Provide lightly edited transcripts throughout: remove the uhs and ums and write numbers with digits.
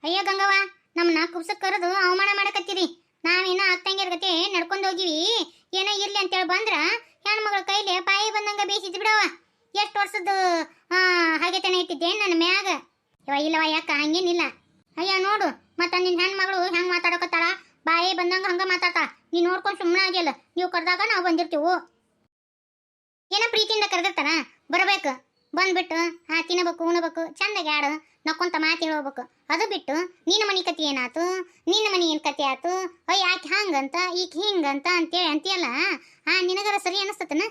ಅಯ್ಯ ಗಂಗವ್ವ, ನಮ್ಮನ್ನ ಕುಬ್ಸಕ್ ಕರೆದು ಅವಮಾನ ಮಾಡಕತ್ತೀರಿ. ನಾವೇನ ಅತ್ತಂಗ್ಯರ ಗತಿ ನಡ್ಕೊಂಡು ಹೋಗಿವಿ. ಏನ ಇರ್ಲಿ ಅಂತೇಳಿ ಬಂದ್ರ ಹೆಣ್ಮಗಳ ಕೈಲಿ ಬಾಯಿ ಬಂದಂಗ ಬೇಯಿಸಿದ್ ಬಿಡವ. ಎಷ್ಟು ವರ್ಷದ ಹಾಗೆ ತನ ಇಟ್ಟಿದ್ದೆ ನನ್ನ ಮ್ಯಾಗ. ಇಲ್ಲವ ಯಾಕ ಹಂಗೇನಿಲ್ಲ. ಅಯ್ಯ ನೋಡು, ಮತ್ತ ನಿನ್ ಹೆಣ್ಮಗಳು ಹೆಂಗ್ ಮಾತಾಡಕತ್ತಾಳ, ಬಾಯಿ ಬಂದಂಗ ಹಂಗ ಮಾತಾಡ್ತಾಳ. ನೀ ನೋಡ್ಕೊಂಡು ಸುಮ್ಮನೆ ಆಗಿಲ್ಲ. ನೀವು ಕರೆದಾಗ ನಾವು ಬಂದಿರ್ತೀವಿ. ಏನ ಪ್ರೀತಿಯಿಂದ ಕರೆದಿರ್ತಾರ, ಬರಬೇಕು. ಬಂದ್ಬಿಟ್ಟು ತಿನ್ನಬೇಕು ಉಣಬೇಕು, ಚಂದಾಗಿ ಆಡು, ನಕ್ಕೊಂತ ಮಾತು ಹೇಳ್ಬೇಕು. ಅದು ಬಿಟ್ಟು ನಿನ್ನ ಮನೆ ಕತಿ ಏನಾತು, ನಿನ್ನ ಮನೆ ಏನು ಕತೆ ಆತು, ಅಯ್ಯ ಆಕೆ ಹಂಗಂತ ಈಕೆ ಹಿಂಗಂತ ಅಂತೇಳಿ ಅಂತೀಯಲ್ಲ. ನಿನಗರ ಸರಿ ಅನಿಸ್ತತನ?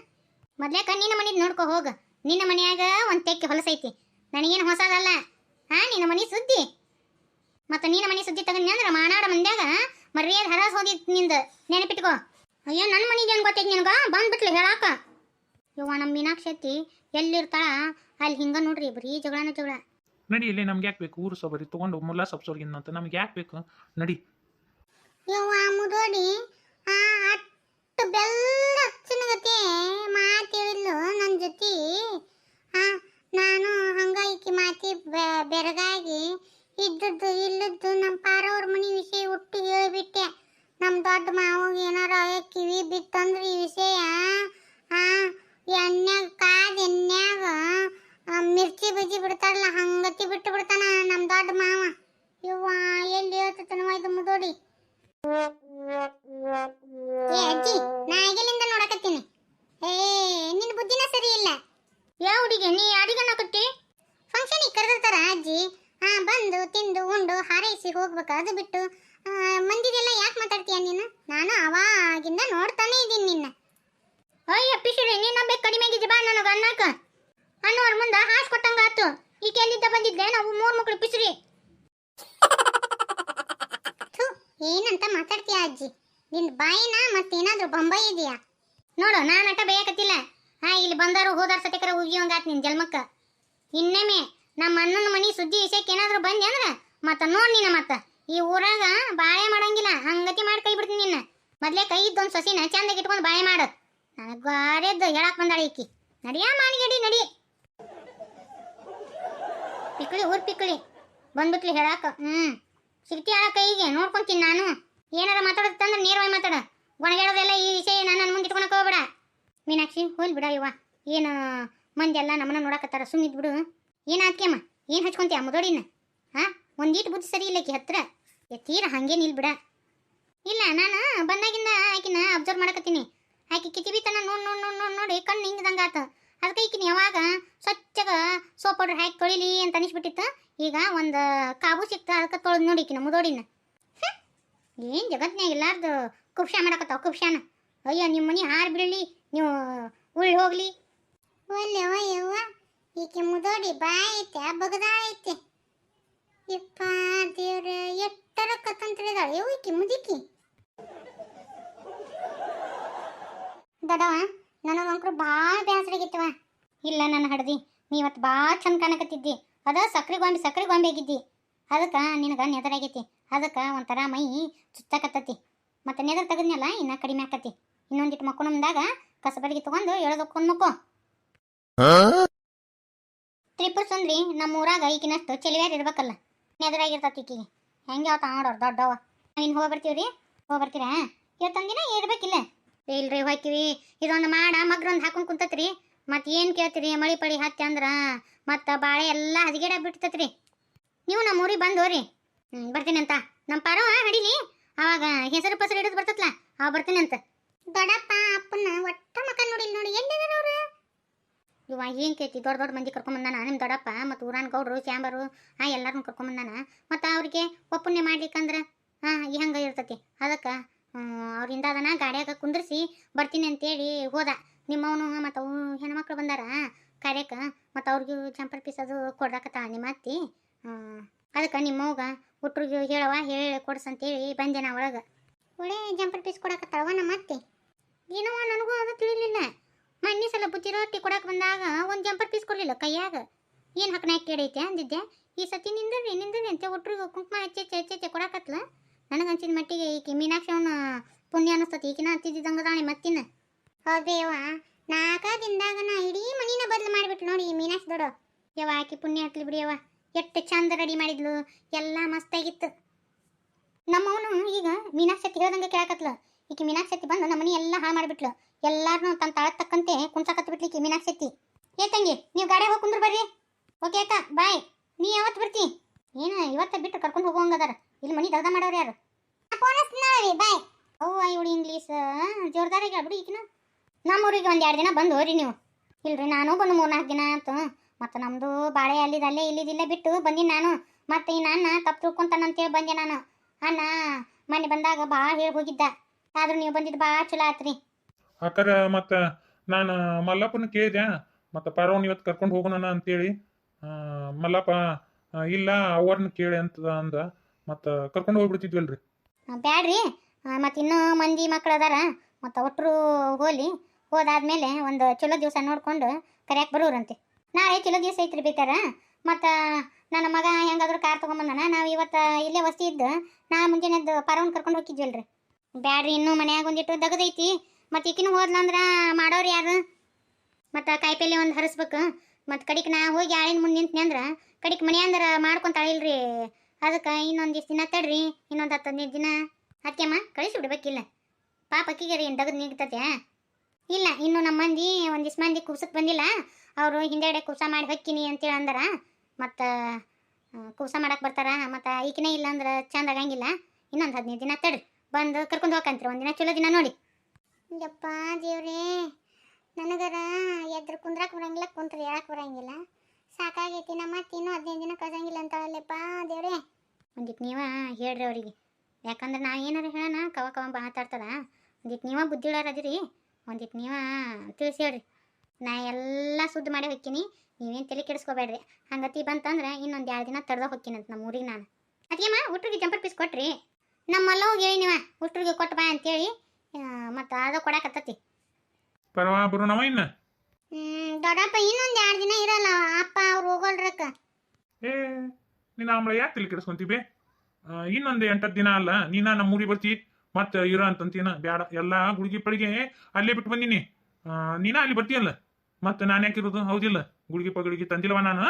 ಮೊದ್ಲೇಕ ನಿನ್ನ ಮನೆ ನೋಡ್ಕೊ ಹೋಗ. ನಿನ್ನ ಮನೆಯಾಗ ಒಂದು ತೆಕ್ಕೆ ಹೊಲಸೈತಿ, ನನಗೇನು ಹೊಸದಲ್ಲ. ನಿನ್ನ ಮನೆ ಸುದ್ದಿ. ಮತ್ತು ನಿನ್ನ ಮನೆ ಸುದ್ದಿ ತಗೊಂಡಿ ಅಂದ್ರೆ ಮಾನಾಡ ಮಂದ್ಯಾಗ ಮರ್ಯಾದ ಹರಾಸ್ ಹೋದಿತ್ತು ನಿಂದ, ನೆನಪಿಟ್ಕೋ. ಅಯ್ಯೋ ನನ್ನ ಮನೆಗೆ ಏನು ಗೊತ್ತೈತಿ ನಿನಗ, ಬಂದ್ಬಿಟ್ಲಿ ಹೇಳಾಕ. ಯವ್ವ ನಮ್ಮ ಮೀನಾಕ್ಷಿ ಎಲ್ಲಿರ್ತಾಳ ಅಲ್ಲಿ ಹಿಂಗ ನೋಡ್ರಿ, ಬರೀ ಜಗಳನ ಜಗಳ. ನಡಿ, ಇಲ್ಲಿ ನಮ್ಗೆ ಯಾಕೆ ಬೇಕು? ಊರು ಸೊಬರಿ ತೊಗೊಂಡು ಮುಲ್ಲಾ ಸಬ್ಸೋರ್ಗಿನ್ನ ಅಂತ ನಮ್ಗೆ ಯಾಕೆ ಬೇಕು? ನಡಿ. ಯವ್ವ ಮುದೋಡಿ, ಅಟ್ಟು ಬೆಲ್ಲ ಅಚ್ಚನಗತಿ ಮಾತು ಹೇಳಿದ್ಲು ನನ್ನ ಜೊತೆ. ನಾನು ಹಂಗ ಈಕಿ ಮಾತಿ ಬೆರಗಾಗಿ ಇದ್ದದ್ದು ಇಲ್ಲದ್ದು ನಮ್ಮ ಪಾರವ್ರ ಮನೆ ವಿಷಯ ಒಟ್ಟು ಹೇಳಿಬಿಟ್ಟೆ. ನಮ್ಮ ದೊಡ್ಡ ಮಾವಿಗೆ ಏನಾರ ಕಿವಿ ಬಿತ್ತಂದ್ರೆ ಈ ವಿಷಯ ಎಣ್ಣೆಗ ಕಾದ ಎಣ್ಣೆಗ ಮಿರ್ಚಿ ಬಜ್ಜಿ ಬಿಡ್ತಾರಲ್ಲ ಹಂಗತಿ ಬಿಟ್ಟು ಬಿಡ್ತಾನ ನಮ್ಮ ದೊಡ್ಡ ಮಾವ. ಯವ್ವ ಎಲ್ಲಿ ಹೇಳ್ತನವ ಇದು ಮುದೋಡಿ. ಏ ಅಜ್ಜಿ, ನಾ ಈಗಲಿಂದ ನೋಡಕತ್ತೀನಿ. ನಿನ್ನ ಬುದ್ಧಿನ ಸರಿ ಇಲ್ಲ. ಯಾವ ಹುಡುಗಿ ನೀ ಯಾರಿಗನ್ನಕತ್ತಿ? ಫಂಕ್ಷನಿಗೆ ಕರೆದಿರ್ತಾರ ಅಜ್ಜಿ, ಬಂದು ತಿಂದು ಉಂಡು ಹಾರೈಸಿ ಹೋಗ್ಬೇಕು. ಅದು ಬಿಟ್ಟು ಮಂದಿದೆಲ್ಲ ಯಾಕೆ ಮಾತಾಡ್ತೀಯ ನೀನು? ನಾನು ಅವಾಗಿಂದ ನೋಡ್ತಾನೆ ಇದ್ದೀನಿ ನಿನ್ನ. ಅಯ್ಯ ಪಿಶುರಿ, ನೀನು ಬೇಕು ಕಡಿಮೆ ಆಗಿದ್ದೆ ಬಾ ನನಗೆ ಅನ್ನಕ. ಅನ್ನೋರ್ ಮುಂದೆ ಹಾಸ್ ಕೊಟ್ಟಂಗಾತು. ಈಗ ಎಲ್ಲಿದ್ದ ಬಂದಿದ್ದೆ ನಾವು 3 ಮಕ್ಕಳು ಪಿಶುರಿ. ಏನಂತ ಮಾತಾಡ್ತೀಯ ಅಜ್ಜಿ? ನಿನ್ನ ಬಾಯಿನ ಮತ್ತೇನಾದ್ರೂ ಬೊಂಬೈ ಇದೆಯಾ? ನೋಡು, ನಾನು ಅಟ ಬೇಯಕತ್ತಿಲ್ಲ. ಇಲ್ಲಿ ಬಂದಾರು ಹೋದಾರ ಸತ್ಯಕರ ಉಗಿಯೋಂಗಾತ್ ನಿನ್ ಜನ್ಮಕ್ಕ. ಇನ್ನೊಮ್ಮೆ ನಮ್ಮ ಅಣ್ಣನ ಮನಿ ಸುದ್ದಿ ವಿಷಯಕ್ಕೆ ಏನಾದ್ರೂ ಬಂದೆ ಅಂದ್ರೆ ಮತ್ತ ನೋಡ್ ನೀನ ಮತ್ತ ಈ ಊರಾಗ ಬಾಳೆ ಮಾಡಂಗಿಲ್ಲ. ಹಂಗತಿ ಮಾಡಿ ಕೈ ಬಿಡ್ತೀನಿ ನಿನ್ನ. ಮೊದ್ಲೇ ಕೈ ಇದ್ದೊಂದು ಸೊಸಿನ ಚಂದಾಗಿ ಇಟ್ಕೊಂಡು ಬಾಳೆ ಮಾಡು. ನನಗೆ ಗಾರೆದ್ದು ಹೇಳಕ್ ಬಂದಾಳ ಈಕಿ. ನಡಿಯಾ ಮಾನಿಗಡಿ ನಡಿ. ಪಿಕ್ಕಳಿ ಊರ್ ಪಿಕ್ಕಳಿ ಬಂದ್ಬಿಟ್ಲಿ ಹೇಳಾಕ. ಸಿಗ್ತಿ ಆ ಕೈಗೆ ನೋಡ್ಕೊಂತೀನಿ ನಾನು. ಏನಾರ ಮಾತಾಡುತ್ತಂದ್ರೆ ನೇರವಾಗಿ ಮಾತಾಡ. ಗೊಣಗಾಡೋದೆಲ್ಲ ಈ ವಿಷಯ ನನ್ನ ಮುಂದೆ ಇಟ್ಕೊಳಕ್ ಹೋಗ್ಬೇಡ. ಮೀನಾಕ್ಷಿ ಹೋಲ್ ಬಿಡ. ಇವ ಏನು ಮಂದಿ ಎಲ್ಲ ನಮ್ಮನ್ನ ನೋಡಕತ್ತಾರ, ಸುಮ್ಮಿದ್ ಬಿಡು. ಏನಾತ್ಕೆಮ್ಮ, ಏನು ಹಚ್ಕೊಂತೀಯ ಮುದೋಡಿನ? ಒಂದೀಟು ಬುದ್ಧಿ ಸರಿ ಇಲ್ಲ ಆಕಿ ಹತ್ರ. ತೀರ ಹಂಗೇನು ಇಲ್ಲ ಬಿಡ. ಇಲ್ಲ, ನಾನು ಬಂದಾಗಿಂದ ಆಕಿನ ಅಬ್ಸರ್ವ್ ಮಾಡಕತ್ತೀನಿ. ಆಕಿ ಕಿತಿಬಿತನ ನೋಡಿ ಕಣ್ಣು ಹಿಂಗದಂಗ ಆತ. ಅದಕ್ಕೆ ಈಕಿನ ಯಾವಾಗ ಸ್ವಚ್ಛಗ ಸೋಪ್ ಪೌಡರ್ ಹಾಕಿ ತೊಳಿಲಿ ಅಂತ ಅನಿಸ್ಬಿಟ್ಟಿತ್ತು. ಈಗ ಒಂದು ಕಾಬು ಸಿಕ್ತ, ಅದಕ್ಕೆ ತೊಳೆದು ನೋಡಿ ಈಕಿನ ಮುದೋಡಿನ. ಏನು ಜಗತ್ನ್ಯಾಗ ಎಲ್ಲಾರ್ದು ಕುಬ್ಷ ಮಾಡಕತ್ತಾವ ಕುಬ್ಷಾನ. ಅಯ್ಯೋ ನಿಮ್ಮ ಮನೆ ಹಾರು ಬಿಡಲಿ, ನೀವು ಉಳ್ಳಿ ಹೋಗ್ಲಿ. ಒಲ್ಲೆವ ಯವ್ವ, ಈಕೆ ಮುದೋಡಿ ಬಾಯ್ ಐತೆ ಬಗದಾಳ ಐತೆ. ಯಪ್ಪ ದೇವ್ರ, ಎಟ್ಟರ ಕತ್ತಂತಳಿದಾಳೆ ಯವ್ ಈಕಿ ಮುದುಕಿ. ದಡವ, ನನಗಂಕ್ರು ಭಾಳ ಬೇಸರಾಗಿತ್ತವ. ಇಲ್ಲ ನನ್ನ ಹಡ್ದಿ, ನೀವತ್ತು ಭಾಳ ಚಂದ ಕಾಣಕತ್ತಿದ್ದಿ. ಅದ ಸಕ್ರೆ ಗೊಂಬೆ ಆಗಿದ್ದಿ. ಅದಕ್ಕೆ ನಿನಗೆ ನೆದರಾಗೈತಿ. ಅದಕ್ಕೆ ಒಂಥರ ಮೈ ಚುಚ್ಚಕತ್ತತಿ. ಮತ್ತು ನೆದರ್ ತೆಗದ್ನಲ್ಲ ಇನ್ನ ಕಡಿಮೆ ಆಕತಿ. ಇನ್ನೊಂದಿಟ್ಟು ಮಕ್ಕಳು ಮುಂದಾಗ ಕಸಬಡಿಗೆ ತಗೊಂಡು ಎಳದಕ್ಕೊಂದು ಮಕ್ಕೋ. ತ್ರಿಪುರ ಸುಂದ್ರಿ ನಮ್ಮ ಊರಾಗ ಈಗಿನಷ್ಟು ಚೆಲುವ್ಯಾರ ಇರ್ಬೇಕಲ್ಲ. ನೆದರಾಗಿರ್ತತಿ ಈಕಿಗೆ. ಹೆಂಗೆ ಅವತ್ತ ನೋಡೋರು ದೊಡ್ಡವ. ಇನ್ನು ಹೋಗ್ಬರ್ತೀವ್ರಿ, ಹೋಗ್ಬರ್ತೀರಾ? ಇವತ್ತೊಂದಿನ ಇರ್ಬೇಕಿಲ್ಲ. ಇಲ್ರಿ ಹೋಯ್ತೀವಿ. ಇದೊಂದು ಮಾಡ ಮಗ್ರೊಂದು ಹಾಕೊಂಡು ಕುಂತತ್ರಿ. ಮತ್ತು ಏನು ಕೇಳ್ತೀರಿ? ಮಳಿ ಪಳಿ ಹತ್ತಿ ಅಂದ್ರೆ ಮತ್ತು ಬಾಳೆ ಎಲ್ಲ ಹದಿಗೆಡ ಬಿಡ್ತತ್ರಿ. ನೀವು ನಮ್ಮ ಊರಿಗೆ ಬಂದು ಹೋರಿ. ಬರ್ತೀನಿ ಅಂತ ನಮ್ಮ ಪಾರವ ಹಡೀಲಿ. ಅವಾಗ ಹೆಸರು ಪಸರು ಹಿಡಿದು ಬರ್ತತ್ಲ, ಅವಾಗ ಬರ್ತೀನಿ ಅಂತ. ದೊಡ್ಡಪ್ಪ ಅಪ್ಪನ ಒಟ್ಟ ಮಕ್ಕ ನೋಡಿಲ್ಲ ನೋಡಿ. ಎಲ್ಲಿದಾರ ಅವ್ರು? ಇವ ಏನು ಕೇಳ್ತಿ? ದೊಡ್ಡ ದೊಡ್ಡ ಮಂದಿ ಕರ್ಕೊಂಬಂದಾನ ನಿಮ್ಮ ದೊಡ್ಡಪ್ಪ. ಮತ್ತು ಊರಾನ ಗೌಡ್ರು ಚಾಂಬರು ಎಲ್ಲರನ್ನೂ ಕರ್ಕೊಂಬಂದಾನ. ಮತ್ತು ಅವ್ರಿಗೆ ಒಪ್ಪನ್ನೇ ಮಾಡ್ಲಿಕ್ಕಂದ್ರೆ ಈ ಹಂಗೆ ಇರ್ತತಿ. ಅದಕ್ಕೆ ಅವ್ರಿಂದ ಅದನ್ನ ಗಾಡಿಯಾಗ ಕುಂದ್ರಿಸಿ ಬರ್ತೀನಿ ಅಂತೇಳಿ ಹೋದ. ನಿಮ್ಮವನು ಮತ್ತು ಅವು ಹೆಣ್ಮಕ್ಳು ಬಂದಾರ ಕಾರ್ಯಕ್ಕೆ. ಮತ್ತು ಅವ್ರಿಗೂ ಜಂಪರ್ ಪೀಸ್ ಅದು ಕೊಡ್ದಾಕತ್ತ ನಿಮ್ಮ ಅತ್ತಿ. ಅದಕ್ಕೆ ನಿಮ್ಮವ್ಗ ಹುಟ್ರಿಗೆ ಹೇಳವ, ಹೇಳಿ ಕೊಡ್ಸಂತೇಳಿ ಬಂದೆ ನಾ ಒಳಗೆ. ಒಳ್ಳೆ ಜಂಪರ್ ಪೀಸ್ ಕೊಡಕತ್ತಾವ ನಮ್ಮ ಅತ್ತಿ. ಏನವ ನನಗೂ ಅದು ತಿಳಿಲಿಲ್ಲ. ಮಣ್ಣಿ ಸಲ ಬುತ್ತಿ ರೊಟ್ಟಿ ಕೊಡಕ್ಕೆ ಬಂದಾಗ ಒಂದು ಜಂಪರ್ ಪೀಸ್ ಕೊಡಲಿಲ್ಲ ಕೈಯಾಗ. ಏನು ಹಕ್ಕನಾಗ ಕೇಳೈತೆ ಅಂದಿದ್ದೆ. ಈ ಸತಿ ನಿಂದ್ರಿ ಅಂತ ಒಟ್ರಿಗೆ ಕುಂಕುಮ ಹೆಚ್ಚೆ ಕೊಡಕತ್ಲ. ನನಗನ್ಸಿದ ಮಟ್ಟಿಗೆ ಈಕಿ ಮೀನಾಕ್ಷಿ ಅವನು ಪುಣ್ಯ ಅನ್ನಿಸ್ತತಿ. ಈಕಿನ ಹತ್ತಿದ್ದಂಗದಾಳೆ ಮತ್ತಿನ. ಹೌದೇವ, 4 ದಿನದಾಗ ನಾ ಇಡೀ ಮನಿನ ಬದಲು ಮಾಡಿಬಿಟ್ಟು ನೋಡಿ ಈ ಮೀನಾಕ್ಷಿ ದೊಡ್ಡ. ಯವ ಆಕಿ ಪುಣ್ಯ ಹತ್ಲಿ ಬಿಡಿಯವ. ಎಷ್ಟು ಚಂದ ರೆಡಿ ಮಾಡಿದ್ಲು, ಎಲ್ಲ ಮಸ್ತಾಗಿತ್ತು. ನಮ್ಮವನು ಈಗ ಮೀನಾಕ್ಷಿ ಹೇಳ್ದಂಗೆ ಕೇಳಕತ್ಲ. ಈಕಿ ಮೀನಾಕ್ಷಿ ಬಂದು ನಮ್ಮನಿ ಎಲ್ಲ ಹಾಳು ಮಾಡಿಬಿಟ್ಲು. ಎಲ್ಲಾರನು ತನ್ನ ತಾಳ ತಕ್ಕಂತೆ ಕುಣ್ಸಕತ್ ಬಿಟ್ಲಿಕ್ಕೆ ಮೀನಾಕ್ಷಿ. ಏ ತಂಗಿ, ನೀವು ಗಾಡಿ ಹೋಗಿ ಕುಂದ್ರ ಬರ್ರಿ. ಓಕೆ ಅಕ್ಕ, ಬಾಯ್. ನೀ ಯಾವತ್ತು ಬರ್ತಿ? ಏನು ಇವತ್ತ ಬಿಟ್ಟು ಕರ್ಕೊಂಡು ಹೋಗುವಂಗದಾರ. ಇಲ್ಲಿ ಮನಿ ದಗ್ದ ಮಾಡೋರು ಯಾರು? ಬಾಯ್. ಅವ್ವ ಇವಳು ಇಂಗ್ಲೀಷ್ ಜೋರ್ದಾರಾಗಿ ಆಗ್ಬಿಡಿ ಈಗಿನ. ನಮ್ಮೂರಿಗೆ ಒಂದು 2 ದಿನ ಬಂದು ಹೋರಿ ನೀವು. ಇಲ್ರಿ, ನಾನು ಬಂದು 3-4 ದಿನ ಆಯ್ತು. ಮತ್ತು ನಮ್ಮದು ಬಾಳೆ ಅಲ್ಲಿದಲ್ಲೇ ಇಲ್ಲಿದಿಲ್ಲೇ ಬಿಟ್ಟು ಬಂದೀನಿ ನಾನು. ಮತ್ತು ಈ ನನ್ನ ತಪ್ಪು ತಿಳ್ಕೊಂತಾನಂತೇಳಿ ಬಂದೆ ನಾನು. ಅಣ್ಣ ಮನೆ ಬಂದಾಗ ಭಾಳ ಹೇಳಿ ಹೋಗಿದ್ದ. ಆದ್ರೂ ನೀವು ಬಂದಿದ್ದು ಭಾಳ ಚಲೋ ಆತ್ರಿ. ಅಕ್ಕಾರ ಮತ್ತು ನಾನು ಮಲ್ಲಪ್ಪನ ಕೇಳಿದೆ, ಮತ್ತು ಪಾರವನ್ ಇವತ್ತು ಕರ್ಕೊಂಡು ಹೋಗೋಣ ಅಂತೇಳಿ. ಮಲ್ಲಪ್ಪ ಇಲ್ಲ ಅವ್ರನ್ನ ಕೇಳಿ ಅಂತ ಅಂದ. ಮತ್ತು ಕರ್ಕೊಂಡು ಹೋಗ್ಬಿಡ್ತಿದ್ವಲ್ರಿ. ಬ್ಯಾಡ್ರಿ, ಮತ್ತು ಇನ್ನೂ ಮಂದಿ ಮಕ್ಳು ಅದಾರ. ಮತ್ತು ಒಟ್ಟರು ಹೋದಾದ್ಮೇಲೆ ಒಂದು ಚಲೋ ದಿವಸ ನೋಡ್ಕೊಂಡು ಕರ್ಯಾಕೆ ಬರೋರಂತೆ. ನಾಳೆ ಚಲೋ ದಿವಸ ಐತ್ರಿ ಬೇಕಾರೆ. ಮತ್ತು ನನ್ನ ಮಗ ಹೆಂಗಾದ್ರೂ ಕಾರ್ ತೊಗೊಂಬಂದಾನ. ನಾವು ಇವತ್ತು ಇಲ್ಲೇ ವಸ್ತಿ ಇದ್ದು ನಾಳೆ ಮುಂಜಾನೆದ್ದು ಪಾರವನ್ ಕರ್ಕೊಂಡು ಹೋಗಿದ್ವಲ್ರಿ. ಬ್ಯಾಡ್ರಿ, ಇನ್ನೂ ಮನ್ಯಾಗ ಒಂದಿಟ್ಟು ದಗದೈತಿ. ಮತ್ತು ಈಕಿನೂ ಹೋದ್ಲಂದ್ರೆ ಮಾಡೋರು ಯಾರು? ಮತ್ತು ಕಾಯಿಪಲ್ಲೆ ಒಂದು ಹರಿಸ್ಬೇಕು. ಮತ್ತು ಕಡಿಗೆ ನಾ ಹೋಗಿ ಆಳಿನ ಮುಂದೆ ನಿಂತ್ನಿ ಅಂದ್ರೆ ಕಡಿಗೆ ಮನೆ ಅಂದ್ರೆ ಮಾಡ್ಕೊಂತಾಳಿಲ್ರಿ. ಅದಕ್ಕೆ ಇನ್ನೊಂದು ದಿವ್ಸ ದಿನ ತಡ್ರಿ, ಇನ್ನೊಂದು 10-15 ದಿನ. ಅದಕ್ಕೆಮ್ಮ ಕಳಿಸಿ ಬಿಡ್ಬೇಕಿಲ್ಲ. ಪಾಪ ಅಕ್ಕಿಗೆ ಏನು ದಗದು ನೀಗ್ತತೆ? ಇಲ್ಲ, ಇನ್ನು ನಮ್ಮ ಮಂದಿ ಒಂದಿಷ್ಟು ಮಂದಿ ಕುಬ್ಸಕ್ಕೆ ಬಂದಿಲ್ಲ. ಅವರು ಹಿಂದೆಗಡೆ ಕುಬ್ಸ ಮಾಡಿ ಹೊಕ್ಕಿನಿ ಅಂತೇಳಿ ಅಂದಾರ. ಮತ್ತು ಕುಬ್ಸ ಮಾಡಕ್ಕೆ ಬರ್ತಾರ. ಮತ್ತು ಈಕಿನೇ ಇಲ್ಲ ಅಂದ್ರೆ ಚಂದ ಆಗಂಗಿಲ್ಲ. ಇನ್ನೊಂದು 15 ದಿನ ತಡ್ರಿ, ಬಂದು ಕರ್ಕೊಂಡು ಹೋಗಂತ್ರಿ ಒಂದಿನ ಚಲೋ ದಿನ ನೋಡಿ. ಯಪ್ಪ ದೇವ್ರೇ, ನನಗರ ಎದ್ರ ಕುಂದ್ರಕ್ಕೆ ಬರಂಗಿಲ್ಲ, ಕುಂತ್ರೆ ಹೇಳಕ್ಕೆ ಬರಂಗಿಲ್ಲ. ಸಾಕಾಗೈತಿ. ನಮ್ಮ ಮತ್ತೆ ಇನ್ನೂ 15 ದಿನ ಕಳ್ಸಂಗಿಲ್ಲ ಅಂತಾಳಲ್ಲಪ್ಪ ದೇವ್ರೇ. ಒಂದಿಟ್ಟು ನೀವ ಹೇಳ್ರಿ ಅವರಿಗೆ. ಯಾಕಂದ್ರೆ ನಾ ಏನಾರು ಹೇಳೋಣ ಕವ ಮಾತಾಡ್ತಾರ. ಒಂದಿಟ್ಟು ನೀವ ಬುದ್ಧಿಳಾರದಿರಿ. ಒಂದಿಟ್ಟು ನೀವ ತಿಳಿಸಿ ಹೇಳ್ರಿ. ನಾ ಎಲ್ಲ ಸುದ್ದಿ ಮಾಡಿ ಹೊಕ್ಕೀನಿ. ನೀವೇನು ತಲೆ ಕೆಡಿಸ್ಕೋಬೇಡ್ರಿ. ಹಂಗತಿ ಬಂತಂದ್ರೆ ಇನ್ನೊಂದು 2 ದಿನ ತಡ್ದ ಹೊಕ್ಕೀನಂತ ನಮ್ಮ ಊರಿಗೆ ನಾನು. ಅದಕ್ಕೆಮ್ಮ ಉಟ್ರಿಗೆ ಜಂಪರ್ ಪೀಸ್ ಕೊಟ್ರಿ. ನಮ್ಮಲ್ಲ ಹೋಗಿ ಹೇಳಿ ನೀವ ಉಟ್ರಿಗೆ ಕೊಟ್ಟು ಬಾ ಅಂತೇಳಿ. ಮತ್ತು ಅದು ಕೊಡಕತ್ತತಿ. ಪರವಾ ಬರೋಣವ ಇನ್ನು. ದೊಡ್ಡಪ್ಪ ಇನ್ನೊಂದು 2 ದಿನ ಇರಲ್ಲ. ಅಪ್ಪ ಅವ್ರು ಹೋಗೋಲ್ರಕ್ಕ. ಏ ನೀನು ಆಮೇಲೆ ಯಾಕೆ ತಲೆ ಕೆಡಿಸ್ಕೊಂತೀವಿ? ಇನ್ನೊಂದು 8-10 ದಿನ ಅಲ್ಲ, ನೀನ ನಮ್ಮ ಊರಿಗೆ ಬರ್ತಿ ಮತ್ತೆ ಇರೋ ಅಂತಂತೀನ. ಬ್ಯಾಡ, ಎಲ್ಲ ಗುಳಿಗೆ ಪಳಿಗೆ ಅಲ್ಲೇ ಬಿಟ್ಟು ಬಂದೀನಿ. ನೀನ ಅಲ್ಲಿ ಬರ್ತೀಯಲ್ಲ, ಮತ್ತೆ ನಾನು ಯಾಕಿರೋದು? ಹೌದಿಲ್ಲ? ಗುಳಿಗೆ ಪಗಳಿಗೆ ತಂದಿಲ್ವ ನಾನು?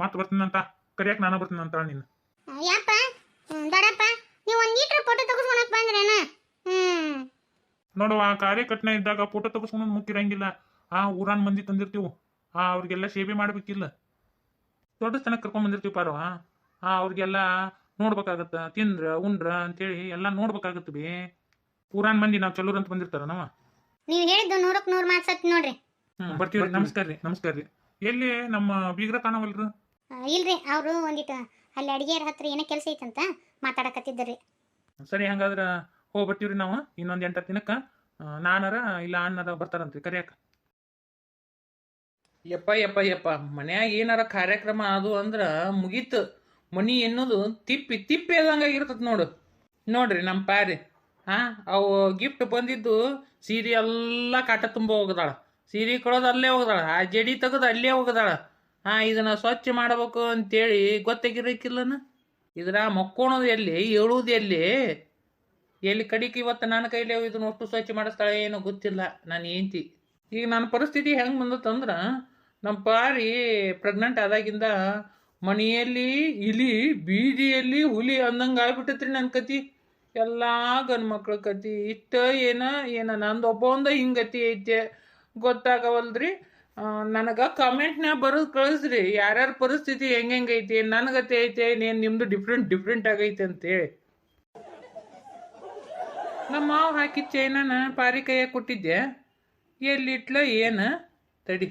ಮತ್ತೆ ಬರ್ತೀನಂತ ಕರಿಯಾಕೆ ನಾನು ಬರ್ತೀನಂತ ನೀನು. ಯಪ್ಪ ದೊಡ್ಡಪ್ಪ, ನೀವು ಒಂದು ಲೀಟ್ರ್ ಫೋಟೋ ತೆಗೆಸ್ಕೊಳಕ್ ಬಂದ್ರೇನ? ನೋಡುವ, ಕಾರ್ಯಕರ್ತನ ಇದ್ದಾಗ ಫೋಟೋ ತೆಗೆಸ್ಕೊಂಡು ಮುಕ್ಕಿರಂಗಿಲ್ಲ. ಊರಾನ್ ಮಂದಿ ತಂದಿರ್ತೀವಿ. ಅವ್ರಿಗೆಲ್ಲ ಸೇವೆ ಮಾಡ್ಬೇಕಿಲ್ಲ. ದೊಡ್ಡ ಸ್ಥಾನಕ್ಕೆ ಕರ್ಕೊಂಡ್ ಬಂದಿರ್ತೀವಿ ಪಾರವ. ಅವ್ರಿಗೆಲ್ಲ ನೋಡ್ಬೇಕಾಗತ್ತ. ತಿಂದ್ರ ಉಂಡ್ರ ಅಂತೇಳಿ ಎಲ್ಲ ನೋಡ್ಬೇಕಾಗತ್ತ ಬಿ. ಊರಾನ್ ಮಂದಿ ನಾವು ಚಲೋರ್ ಅಂತ ಬಂದಿರ್ತಾರ ನಾವ. ನೀವು ಹೇಳಿದ್ದು 100ಕ್ಕೆ 100 ಮಾತು ಸತ್ಯ ನೋಡ್ರಿ. ಬರ್ತೀವಿ. ನಮಸ್ಕಾರ ರೀ. ನಮಸ್ಕಾರ ರೀ. ಎಲ್ಲಿ ನಮ್ಮ ಬೀಗ್ರ ಕಾಣವಲ್ರು? ಇಲ್ರಿ, ಅವರು ಒಂದಿಟ್ಟು ಅಲ್ಲಿ ಅಡಿಗೆಯರ ಹತ್ರ ಏನೋ ಕೆಲಸ ಐತಂತ ಮಾತಾಡಕತ್ತಿದ್ದರಿ. ಸರಿ, ಹಂಗಾದ್ರೆ ಹೋಗಿ ಬರ್ತೀವ್ರಿ ನಾವು. ಇನ್ನೊಂದು 8-10 ದಿನಕ್ಕೆ ನಾನರ ಇಲ್ಲ ಅಣ್ಣರ ಬರ್ತಾರಂತ್ರಿ ಕರಿಯಾಕ. ಯಪ್ಪ ಮನ್ಯಾಗ ಏನಾರ ಕಾರ್ಯಕ್ರಮ ಅದು ಅಂದ್ರ ಮುಗೀತು. ಮನಿ ಎನ್ನೋದು ತಿಪ್ಪಿ ಅದಂಗಾಗಿರ್ತದ ನೋಡ್ರಿ ನಮ್ಮ ಪಾರಿ. ಅವು ಗಿಫ್ಟ್ ಬಂದಿದ್ದು ಸೀರೆ ಎಲ್ಲ ಕಾಟ ತುಂಬ ಹೋಗದಾಳ. ಸೀರೆ ಕೊಡೋದು ಅಲ್ಲೇ ಹೋಗದಾಳ. ಆ ಜಡಿ ತೆಗೆದು ಅಲ್ಲೇ ಹೋಗದಾಳ. ಇದನ್ನ ಸ್ವಚ್ಛ ಮಾಡಬೇಕು ಅಂತೇಳಿ ಗೊತ್ತಾಗಿರಕ್ಕಿಲ್ಲನ. ಇದ್ರ ಮಕ್ಕೋಣದು ಎಲ್ಲಿ, ಹೇಳುವುದು ಎಲ್ಲಿ ಕಡಿಕೆ ಇವತ್ತು ನನ್ನ ಕೈಲಿ ಇದನ್ನ ಅಷ್ಟು ಸ್ವಚ್ಛ ಮಾಡಿಸ್ತಾಳೆ ಏನೋ ಗೊತ್ತಿಲ್ಲ ನಾನು ಏಂತಿ. ಈಗ ನನ್ನ ಪರಿಸ್ಥಿತಿ ಹೆಂಗೆ ಬಂದತ್ತಂದ್ರೆ, ನಮ್ಮ ಪಾರಿ ಪ್ರೆಗ್ನೆಂಟ್ ಆದಾಗಿಂದ ಮನೆಯಲ್ಲಿ ಇಲಿ, ಬೀದಿಯಲ್ಲಿ ಹುಲಿ ಅಂದಂಗೆ ಆಗ್ಬಿಟ್ಟೈತ್ರಿ ನನ್ನ ಕತಿ. ಎಲ್ಲ ಗಂಡು ಮಕ್ಳ ಕತಿ ಇಷ್ಟ ಏನ ನಂದು ಒಬ್ಬ ಹಿಂಗತಿ ಐತೆ ಗೊತ್ತಾಗವಲ್ದ್ರಿ. ನನಗೆ ಕಮೆಂಟ್ನಾಗ ಬರೋದು ಕಳಿಸ್ರಿ, ಯಾರ್ಯಾರ ಪರಿಸ್ಥಿತಿ ಹೆಂಗೈತಿ, ನನಗತಿ ಐತೆ ನೇನು ನಿಮ್ಮದು ಡಿಫ್ರೆಂಟ್ ಆಗೈತೆ ಅಂತೇಳಿ. ನಮ್ಮ ಮಾವು ಹಾಕಿದ ಚೈನನ ಪಾರಿ ಕೈಯಾಗ ಕೊಟ್ಟಿದ್ದೆ. ಎಲ್ಲಿಟ್ಲ ಏನು ತಡಿ.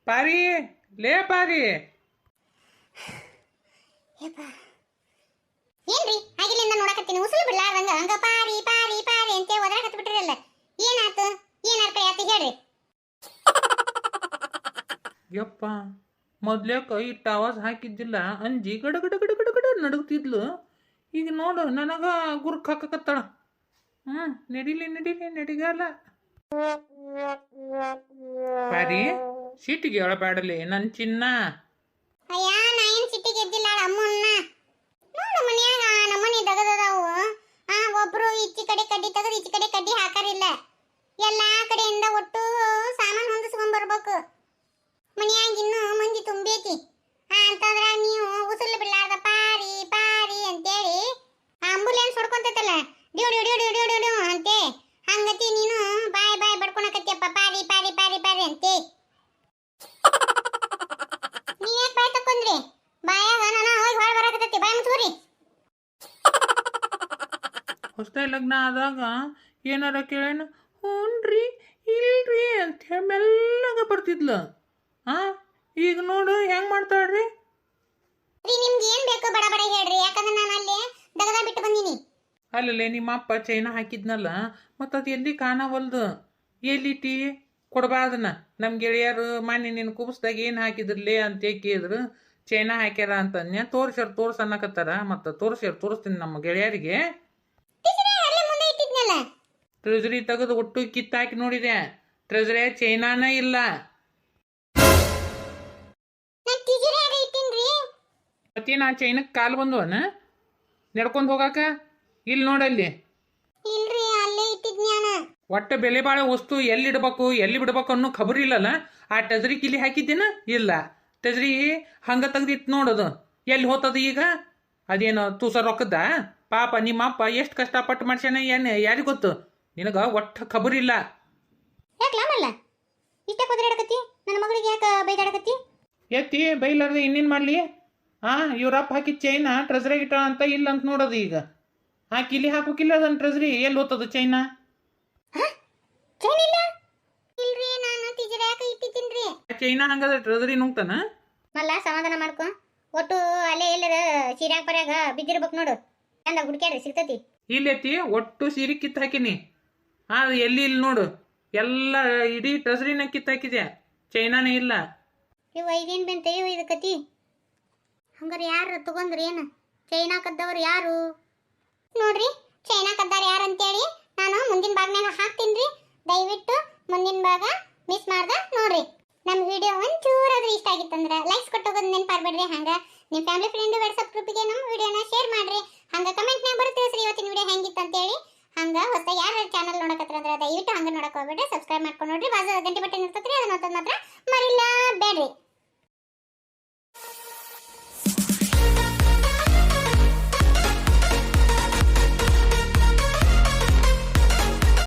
ಪಾರಿ, ಲೇ ಪಾರಿ. ಏನ್ರಿ ಆಗಿಲಿಂದ ನೋಡಕತ್ತೀನಿ, ಉಸುಲು ಬಿಡ್ಲಾರ್ದಂಗ ಹಂಗ ಪಾರಿ ಪಾರಿ ಪಾರಿ ಅಂತ ಒದರಾಕತ್ ಬಿಟ್ರಲ್ಲ. ಏನಾತು? ಏನಾರ ಕೈ ಆತು ಹೇಳ್ರಿ. ಯಪ್ಪ, ಮೊದ್ಲೇಕ ಇಟ್ಟು ಆವಾಜ್ ಹಾಕಿದ್ದಿಲ್ಲ, ಅಂಜಿ ಗಡ ಗಡ ಗಡ ಗಡ ಗಡ ನಡುಗ್ತಿದ್ಲು. ಈಗ ನೋಡು ನನಗ ಗುರುಕ್ ಹಾಕಕತ್ತಾಳ. ನಡಿಗಾಲ. ಪಾರಿ, ಸೀಟಿಗೆ ಹೇಳಬೇಡಲಿ ನನ್ನ ಚಿನ್ನ. ಅಯ್ಯ, ನಾ ಏನ್ ಸಿಟ್ಟಿಗೆ ಎದ್ದಿಲ್ಲ ಅಮ್ಮನ್ನ. ನೋಡು ಮನ್ಯಾಗ ನಮ್ಮನೆ ದಗದದಾವು. ಒಬ್ರು ಈಚಿ ಕಡೆ ಕಡ್ಡಿ ತೆಗೆದು ಈಚಿ ಕಡೆ ಕಡ್ಡಿ ಹಾಕಾರಿಲ್ಲ. ಎಲ್ಲಾ ಕಡೆಯಿಂದ ಒಟ್ಟು ಸಾಮಾನು ಹೊಂದಿಸ್ಕೊಂಡ್ ಬರ್ಬೇಕು. ಮನ್ಯಾಗ ಇನ್ನೂ ಮಂದಿ ತುಂಬೈತಿ ಅಂತಂದ್ರ ನೀ ಹೊಸ್ದಾಗಿ ಲಗ್ನ ಆದಾಗ ಏನಾರ ಕೇಳೇನ ಹ್ಞೂನ್ರಿ ಇಲ್ರಿ ಅಂತ ಹೇಳಿ ಮೆಲ್ಲಗ ಬರ್ತಿದ್ಲು. ಈಗ ನೋಡು ಹೆಂಗೆ ಮಾಡ್ತಾಳ್ರಿ. ನಿಮ್ಗೆ ಏನ್ ಬೇಕೋ ಬಡ ಬಡ ಹೇಳ್ರಿ, ಯಾಕಂದ್ರೆ ನಾನು ಅಲ್ಲಿ ದಗದ ಬಿಟ್ಟು ಬಂದೀನಿ. ಅಲ್ಲಲ್ಲೇ ನಿಮ್ಮ ಅಪ್ಪ ಚೈನಾ ಹಾಕಿದ್ನಲ್ಲ, ಮತ್ತು ಅದು ಎಲ್ಲಿ ಕಾಣವಲ್ದು. ಎಲ್ಲಿಟ್ಟಿ ಕೊಡ್ಬಾ ಅದನ್ನ. ನಮ್ಮ ಗೆಳೆಯರು ಮೊನ್ನೆ ನಿನ್ನ ಕುಬ್ಸ್ದಾಗ ಏನು ಹಾಕಿದ್ರಲ್ಲೇ ಅಂತ ಕೇಳಿದ್ರು. ಚೈನಾ ಹಾಕ್ಯಾರ ಅಂತ ತೋರ್ಸ್ ಅನ್ನಕತ್ತಾರ. ಮತ್ತು ತೋರಿಸ್ತೀನಿ ನಮ್ಮ ಗೆಳೆಯರಿಗೆ. ಟ್ರೆಜರಿ ತೆಗೆದು ಒಟ್ಟು ಕಿತ್ತಾಕಿ ನೋಡಿದೆ, ಟ್ರೆಜರಿ ಚೈನಾನ ಇಲ್ಲ. ಮತ್ತೆ ನಾ ಚೈನಕ್ಕೆ ಕಾಲು ಬಂದವನ ನಡ್ಕೊಂಡು ಹೋಗಾಕ. ಇಲ್ಲಿ ನೋಡಲ್ಲಿ ಒಟ್ಟು ಬೆಲೆ ಬಾಳ ವಸ್ತು ಎಲ್ಲಿ ಇಡ್ಬೇಕು ಎಲ್ಲಿ ಬಿಡ್ಬೇಕು ಅನ್ನೋ ಖಬರ್ ಇಲ್ಲಲ್ಲ. ಆ ಟಜರಿ ಕಿಲಿ ಹಾಕಿದ್ದೇನ ಇಲ್ಲ. ಟಜರಿ ಹಂಗ ತೆಗ್ದಿತ್ತು ನೋಡೋದು, ಎಲ್ಲಿ ಹೋತದ ಈಗ? ಅದೇನು ತೂಸ ರೊಕ್ಕದ? ಪಾಪ ನಿಮ್ಮ ಅಪ್ಪ ಎಷ್ಟು ಕಷ್ಟಪಟ್ಟು ಮಾಡ್ಸ್ಯಾನ, ಏನು ಯಾರಿಗೆ ಗೊತ್ತು? ನಿನಗ ಒಟ್ಟು ಖಬರ್ ಇಲ್ಲ. ನನ್ನ ಮಗಳಿಗೆ ಯಾಕೆ ಬೈದಾಡಕತ್ತಿ? ಎತ್ತಿ ಬೈಲಾರ್ದೆ ಇನ್ನೇನು ಮಾಡಲಿ? ಇವ್ರಪ್ಪ ಹಾಕಿದ ಚೈನಾ ಟ್ರೆಜರಿ ಇಟ್ಟ ಅಂತ ಇಲ್ಲ ಅಂತ ನೋಡೋದು ಈಗ. ಕಿಲಿ ಹಾಕೋಕಿಲ್ಲ ಅದನ್ನ ಟ್ರೆಜರಿ ಎಲ್ಲಿ ಹೋತದ ಚೈನಾ? ಚೈನಾ ಹಂಗದ ಟ್ರೆಜರಿ ನುಂಗ್ತಾನ. ಮಲ್ಲ ಸಮಾಧಾನ ಮಾಡ್ಕೊ. ಒಟ್ಟು ಅಲ್ಲೇ ಎಲ್ಲರ ಸೀರ್ಯಾಗ ಪರ್ಯಾಗ ಬಿದ್ದಿರ್ಬೇಕು ನೋಡು, ಚಂದ ಹುಡ್ಕ್ಯಾಡ್ರಿ ಸಿಗ್ತತಿ. ಇಲ್ಲೆತ್ತಿ ಒಟ್ಟು ಸೀರೆ ಕಿತ್ತು ಹಾಕಿನಿ. ಎಲ್ಲಿ ಇಲ್ಲಿ ನೋಡು, ಎಲ್ಲ ಇಡೀ ಟ್ರೆಜರಿನ ಕಿತ್ತು ಹಾಕಿದೆ, ಚೈನಾನೇ ಇಲ್ಲ. ಇದೇನ್ ಬಂತ ಇದು ಕತಿ? ಹಂಗಾರೆ ಯಾರು ತಗೊಂಡ್ರಿ ಏನು? ಚೈನಾ ಕದ್ದವ್ರು ಯಾರು ನೋಡ್ರಿ. ಚೈನಾ ಕದ್ದಾರ ಯಾರು ಅಂತೇಳಿ ನಾನು ಮುಂದಿನ ಭಾಗನಾಗ ಹಾಕ್ತೀನಿ. ದಯವಿಟ್ಟು ಮುಂದಿನ ಭಾಗ ಮಿಸ್ ಮಾಡ್ದ ನೋಡ್ರಿ. ನಮ್ಮ ವಿಡಿಯೋ ಒಂಚೂರಾದ್ರೂ ಇಷ್ಟ ಆಗಿತ್ತಂದ್ರೆ ಲೈಕ್ಸ್ ಕೊಟ್ಟೋಗೋದು ನೆನಪಾರ್ಬೇಡ್ರಿ. ಹಂಗ ನಿಮ್ಮ ಫ್ಯಾಮಿಲಿ ಫ್ರೆಂಡ್ ವಾಟ್ಸಪ್ ಗ್ರೂಪಿಗೆ ನಮ್ಮ ವಿಡಿಯೋನ ಶೇರ್ ಮಾಡ್ರಿ. ಹಂಗ ಕಮೆಂಟ್ನಾಗ ಬರುತ್ತೆ ತಿಳಿಸ್ರಿ ಇವತ್ತಿನ ವಿಡಿಯೋ ಹೆಂಗಿತ್ತು ಅಂತೇಳಿ. ಹಂಗ ಹೊಸ ಯಾರು ಚಾನಲ್ ನೋಡಕತ್ರ ಅಂದ್ರೆ ದಯವಿಟ್ಟು ಹಂಗ ನೋಡಕ್ ಹೋಗ್ಬೇಡ್ರಿ, ಸಬ್ಸ್ಕ್ರೈಬ್ ಮಾಡ್ಕೊಂಡು ನೋಡ್ರಿ. ಬಾಜು ಗಂಟೆ ಬಟನ್ ಇರ್ತದ್ರಿ, ಅದನ್ನ ಮಾತ್ರ ಮರಿಲ್ಲ ಬೇಡ್ರಿ.